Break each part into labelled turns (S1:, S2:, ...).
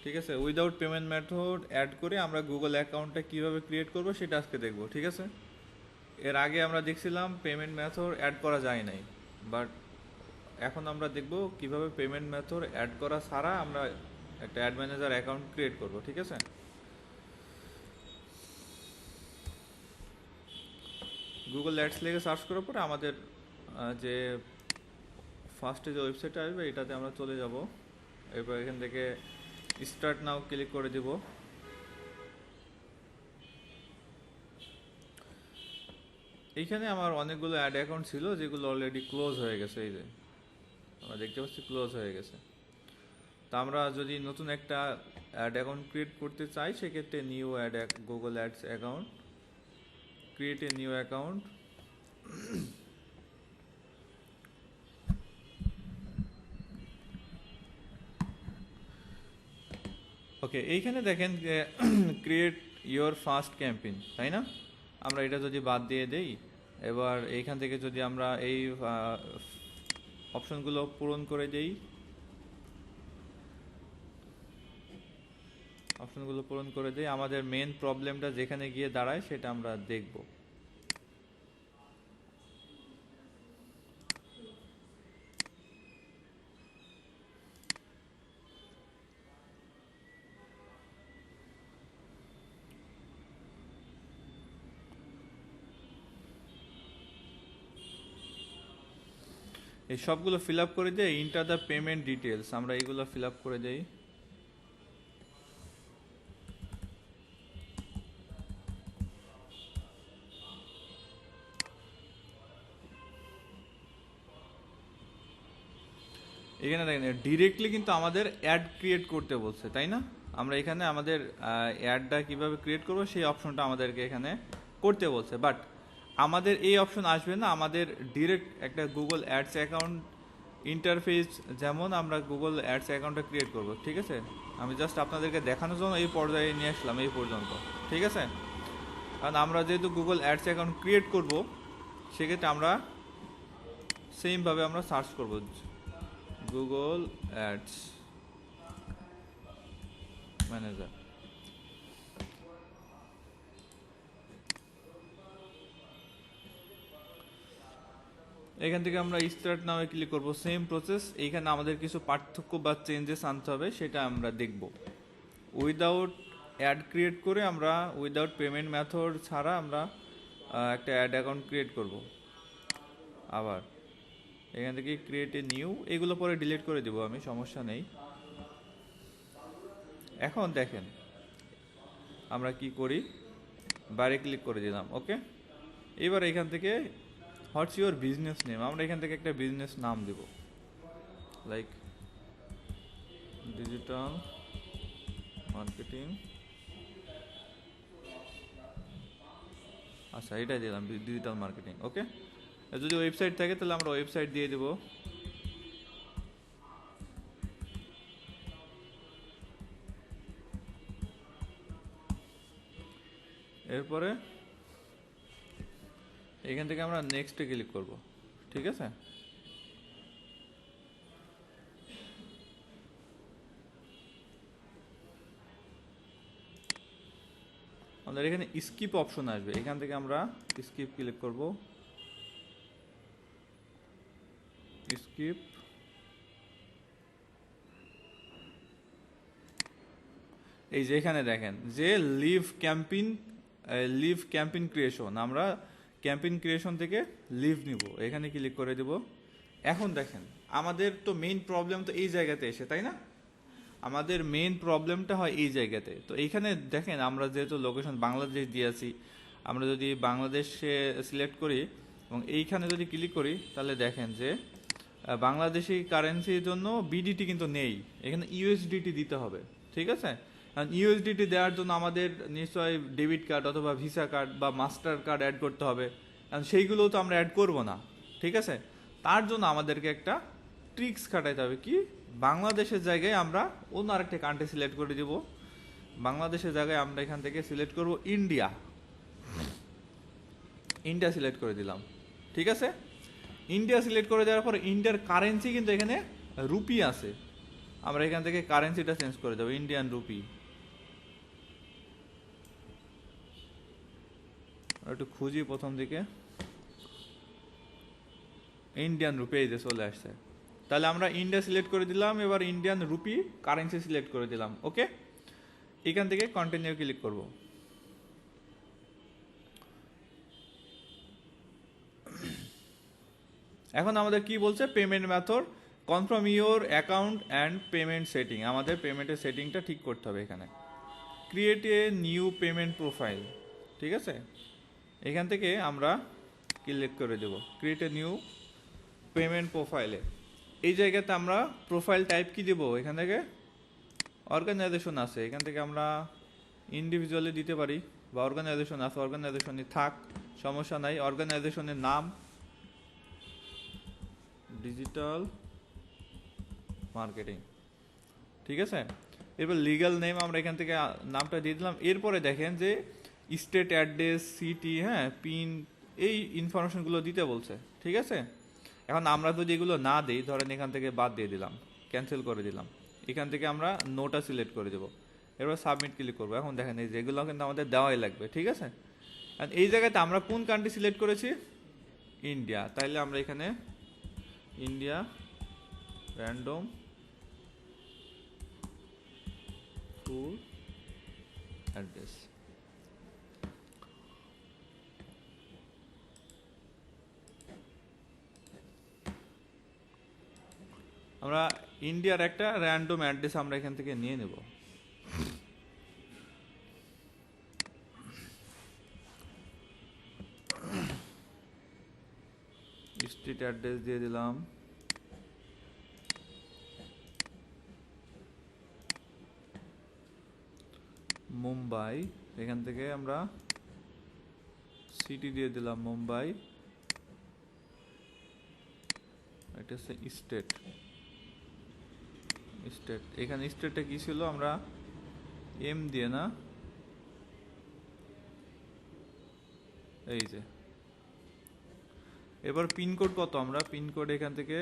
S1: ঠিক আছে, without payment method add করে আমরা গুগল অ্যাকাউন্টটা কীভাবে ক্রিয়েট করব সেটা আজকে দেখব। ঠিক আছে, এর আগে আমরা দেখছিলাম পেমেন্ট মেথড অ্যাড করা যায় নাই, বাট এখন আমরা দেখব কিভাবে পেমেন্ট মেথড অ্যাড করা ছাড়া আমরা একটা অ্যাড ম্যানেজার অ্যাকাউন্ট ক্রিয়েট করব। ঠিক আছে, গুগল অ্যাডস লিখে সার্চ করার পরে আমাদের যে ফার্স্টে যে ওয়েবসাইটটা আসবে এটাতে আমরা চলে যাব। এরপর এখান থেকে স্টার্ট নাও ক্লিক করে দেব। এইখানে আমার অনেকগুলো অ্যাড অ্যাকাউন্ট ছিল যেগুলো অলরেডি ক্লোজ হয়ে গেছে। এই যে আমরা দেখতে পাচ্ছি ক্লোজ হয়ে গেছে। তা আমরা যদি নতুন একটা অ্যাড অ্যাকাউন্ট ক্রিয়েট করতে চাই সেক্ষেত্রে new ad Google ads account, create a new account. Okay, এইখানে দেখেন যে ক্রিয়েট ইয়োর ফার্স্ট ক্যাম্পেইন, তাই না? আমরা এটা যদি বাদ দিয়ে দেই, এবার এইখান থেকে যদি আমরা এই অপশনগুলো পূরণ করে দেই, আমাদের মেন প্রবলেমটা যেখানে গিয়ে দাঁড়ায় সেটা আমরা দেখব। এই সবগুলো ফিল আপ করে দিয়ে ইন্টার দ্য পেমেন্ট ডিটেলস, আমরা এইগুলো ফিল আপ করে দেই। এখানে দেখেন ডিরেক্টলি কিন্তু আমাদের অ্যাড ক্রিয়েট করতে বলছে, তাই না? আমরা এখানে আমাদের অ্যাডটা কিভাবে ক্রিয়েট করব সেই অপশনটা আমাদেরকে এখানে করতে বলছে, বাট আমাদের এই অপশন আসবে না, আমাদের ডিরেক্ট একটা গুগল অ্যাডস অ্যাকাউন্ট ইন্টারফেস যেমন আমরা গুগল অ্যাডস অ্যাকাউন্টটা ক্রিয়েট করব। ঠিক আছে, আমি জাস্ট আপনাদেরকে দেখানোর জন্য এই পর্যায়ে নিয়ে আসলাম এই পর্যন্ত। ঠিক আছে, কারণ আমরা যেহেতু গুগল অ্যাডস অ্যাকাউন্ট ক্রিয়েট করব সেক্ষেত্রে আমরা সেমভাবে আমরা সার্চ করব গুগল অ্যাডস ম্যানেজার। এখান থেকে আমরা স্টার্ট নামে ক্লিক করব, সেম প্রসেস। এইখানে আমাদের কিছু পার্থক্য বা চেঞ্জেস আনতে হবে সেটা আমরা দেখব। উইদাউট অ্যাড ক্রিয়েট করে আমরা উইদাউট পেমেন্ট মেথড ছাড়া আমরা একটা অ্যাড অ্যাকাউন্ট ক্রিয়েট করব। আবার এখান থেকে ক্রিয়েট এ নিউ, এগুলো পরে ডিলিট করে দেবো আমি, সমস্যা নেই। এখন দেখেন আমরা কি করি, বাইরে ক্লিক করে দিলাম। ওকে, এবার এখান থেকে হোয়াটস ইউর বিজনেস নেম, আমরা এখান থেকে একটা বিজনেস নাম দেব, লাইক ডিজিটাল মার্কেটিং। আচ্ছা, এটাই দিলাম, ডিজিটাল মার্কেটিং। ওকে, যদি ওয়েবসাইট থাকে তাহলে আমরা ওয়েবসাইট দিয়ে দেবো। এরপরে এখান থেকে আমরা নেক্সটে ক্লিক করব। ঠিক আছে, আমাদের এখানে স্কিপ অপশন আসবে, এখান থেকে আমরা স্কিপ ক্লিক করব। স্কিপ, এই যে এখানে দেখেন যে লিভ ক্যাম্পেইন ক্রিয়েশন, আমরা ক্যাম্পেইন ক্রিয়েশন থেকে লিভ নিব, এখানে ক্লিক করে দেব। এখন দেখেন আমাদের তো মেইন প্রবলেম তো এই জায়গাতে এসে, তাই না? আমাদের মেইন প্রবলেমটা হয় এই জায়গাতে। তো এইখানে দেখেন আমরা যেহেতু লোকেশন বাংলাদেশ দিয়েছি, আমরা যদি বাংলাদেশে সিলেক্ট করি এবং এইখানে যদি ক্লিক করি তাহলে দেখেন যে বাংলাদেশি কারেন্সির জন্য বিডিটি কিন্তু নেই, এখানে ইউএসডিটি দিতে হবে। ঠিক আছে, কারণ ইউএসডিটি দেওয়ার জন্য আমাদের নিশ্চয়ই ডেবিট কার্ড অথবা ভিসা কার্ড বা মাস্টার কার্ড অ্যাড করতে হবে, কারণ সেইগুলোও তো আমরা অ্যাড করব না। ঠিক আছে, তার জন্য আমাদেরকে একটা ট্রিক্স খাটাইতে হবে, কি বাংলাদেশের জায়গায় আমরা অন্য আরেকটা কান্ট্রি সিলেক্ট করে দিব। বাংলাদেশের জায়গায় আমরা এখান থেকে সিলেক্ট করব ইন্ডিয়া, ইন্ডিয়া সিলেক্ট করে দিলাম। ঠিক আছে, ইন্ডিয়া সিলেক্ট করে দেওয়ার পর ইন্ডিয়ার কারেন্সি কিন্তু এখানে রুপি আছে। আমরা এখান থেকে কারেন্সিটা চেঞ্জ করে দেবো, ইন্ডিয়ান রুপি। একটু খুঁজি প্রথম দিকে, ইন্ডিয়ান রুপি এই যে চলে আসছে। তাহলে আমরা ইন্ডিয়া সিলেক্ট করে দিলাম, এবার ইন্ডিয়ান রুপি কারেন্সি সিলেক্ট করে দিলাম। ওকে, এখান থেকে কন্টিনিউ ক্লিক করব। এখন আমাদের কি বলছে, payment method confirm your account and payment setting. আমাদের পেমেন্টের সেটিংটা ঠিক করতে হবে এখানে। Create a new payment profile, ঠিক আছে, এখান থেকে আমরা ক্লিক করে দেব ক্রিয়েট এ নিউ পেমেন্ট প্রোফাইলে। এই জায়গাতে আমরা প্রোফাইল টাইপ কি দেব, এখান থেকে অর্গানাইজেশন আছে, এখান থেকে আমরা ইন্ডিভিজুয়ালি দিতে পারি, বা অর্গানাইজেশন আছে অর্গানাইজেশনে থাক, সমস্যা নাই। অর্গানাইজেশনের নাম ডিজিটাল মার্কেটিং, ঠিক আছে। এরপর লিগ্যাল নেম আমরা এখান থেকে নামটা দিয়ে দিলাম। এরপরে দেখেন যে স্টেট অ্যাড্রেস, সিটি, হ্যাঁ, পিন, এই ইনফরমেশনগুলো দিতে বলছে, ঠিক আছে। এখন আমরা যদি এগুলো না দিই, ধরেন এখান থেকে বাদ দিয়ে দিলাম, ক্যান্সেল করে দিলাম, এখান থেকে আমরা নোটা সিলেক্ট করে দেবো, এরপর সাবমিট ক্লিক করবো। এখন দেখেন এই যেগুলো কিন্তু আমাদের দেওয়াই লাগবে, ঠিক আছে। আর এই জায়গাতে আমরা কোন কান্ট্রি সিলেক্ট করেছি, ইন্ডিয়া, তাইলে আমরা এখানে ইন্ডিয়া র্যান্ডম ফুল অ্যাড্রেস, আমরা ইন্ডিয়ার একটা র্যান্ডম অ্যাড্রেস আমরা এখান থেকে নিয়ে নেব। স্ট্রিট অ্যাড্রেস দিয়ে দিলাম, মুম্বাই, এখান থেকে আমরা সিটি দিয়ে দিলাম মুম্বাই, এটা হচ্ছে স্টেট, স্টেট, এখানে স্টেটটা কি ছিল, আমরা এম দিয়ে না, এই যে। এবার পিনকোড কত, আমরা পিনকোড এখান থেকে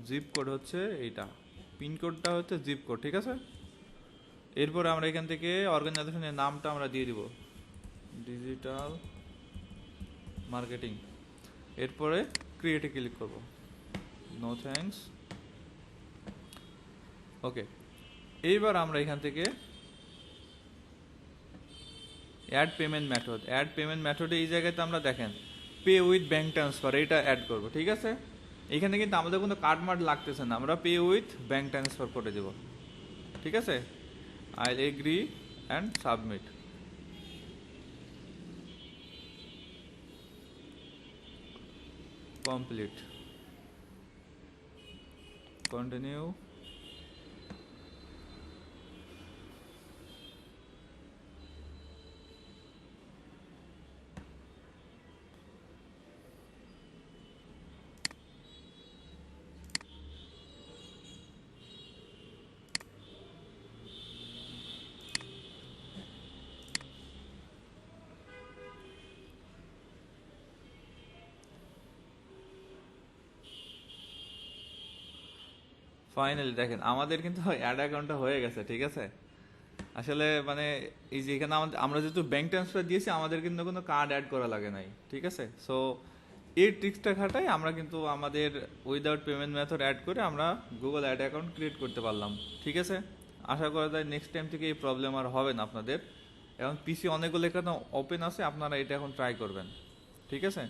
S1: জিপ কোড হচ্ছে এইটা, পিনকোডটা হচ্ছে জিপ কোড, ঠিক আছে। এরপরে আমরা এখান থেকে অর্গানাইজেশনের নামটা আমরা দিয়ে দিব ডিজিটাল মার্কেটিং। এরপরে ক্রিয়েটে ক্লিক করব, নো থ্যাঙ্কস, ওকে। এইবার আমরা এখান থেকে add payment method, add payment মেথডে এই জায়গাতে আমরা দেখেন পে উইথ ব্যাঙ্ক ট্রান্সফার, এটা অ্যাড করব, ঠিক আছে। এখানে কিন্তু আমাদের কোনো কার্ড মার্ড লাগতেছে না, আমরা পে উইথ ব্যাঙ্ক ট্রান্সফার করে দেব, ঠিক আছে। I agree and submit, complete, continue. Finally দেখেন আমাদের কিন্তু অ্যাড অ্যাকাউন্টটা হয়ে গেছে, ঠিক আছে। আসলে মানে এই যে এখানে আমাদের, আমরা যেহেতু ব্যাঙ্ক ট্রান্সফার দিয়েছি, আমাদের কিন্তু কোনো কার্ড অ্যাড করা লাগে নাই, ঠিক আছে। সো এই ট্রিক্সটা খাটাই আমরা কিন্তু আমাদের উইদাউট পেমেন্ট মেথড অ্যাড করে আমরা গুগল অ্যাড অ্যাকাউন্ট ক্রিয়েট করতে পারলাম, ঠিক আছে। আশা করা যায় নেক্সট টাইম থেকে এই প্রবলেম আর হবে না আপনাদের। এখন পিসি অনেকগুলো এখানে ওপেন আছে, আপনারা এটা এখন ট্রাই করবেন, ঠিক আছে।